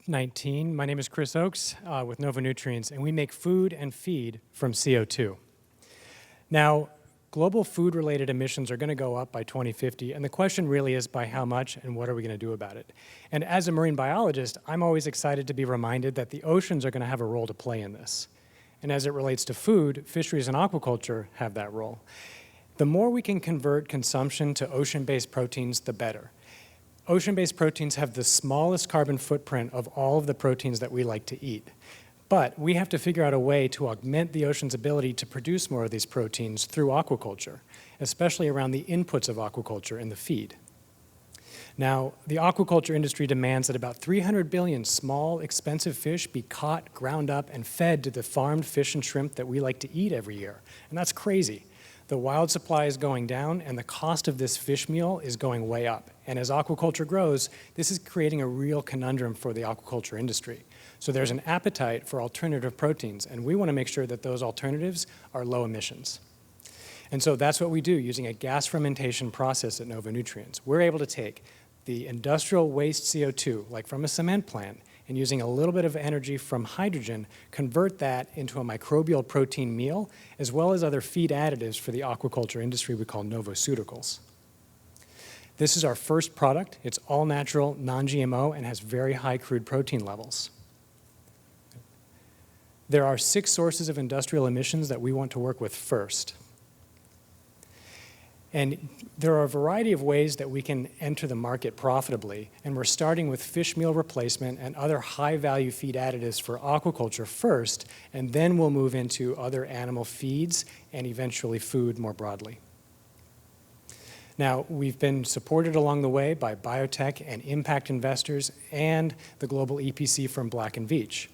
19. My name is Chris Oakes with NovoNutrients, and we make food and feed from CO2. Now, global food-related emissions are going to go up by 2050, and the question really is by how much and what are we going to do about it? And as a marine biologist, I'm always excited to be reminded that the oceans are going to have a role to play in this. And as it relates to food, fisheries and aquaculture have that role. The more we can convert consumption to ocean-based proteins, the better. Ocean-based proteins have the smallest carbon footprint of all of the proteins that we like to eat. But we have to figure out a way to augment the ocean's ability to produce more of these proteins through aquaculture, especially around the inputs of aquaculture in the feed. Now, the aquaculture industry demands that about 300 billion small, expensive fish be caught, ground up, and fed to the farmed fish and shrimp that we like to eat every year. And that's crazy. The wild supply is going down, and the cost of this fish meal is going way up. And as aquaculture grows, this is creating a real conundrum for the aquaculture industry. So there's an appetite for alternative proteins, and we want to make sure that those alternatives are low emissions. And so that's what we do using a gas fermentation process at NovoNutrients. We're able to take the industrial waste CO2, like from a cement plant, and using a little bit of energy from hydrogen, convert that into a microbial protein meal, as well as other feed additives for the aquaculture industry we call NovoCeuticals. This is our first product. It's all natural, non-GMO, and has very high crude protein levels. There are 6 sources of industrial emissions that we want to work with first. And there are a variety of ways that we can enter the market profitably, and we're starting with fish meal replacement and other high-value feed additives for aquaculture first, and then we'll move into other animal feeds and eventually food more broadly. Now, we've been supported along the way by biotech and impact investors and the global EPC firm Black & Veatch.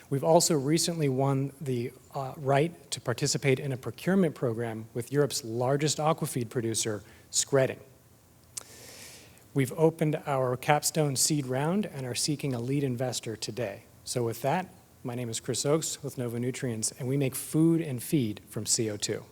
We've also recently won the right to participate in a procurement program with Europe's largest aquafeed producer, Skretting. We've opened our capstone seed round and are seeking a lead investor today. So with that, my name is Chris Oakes with NovoNutrients, and we make food and feed from CO2.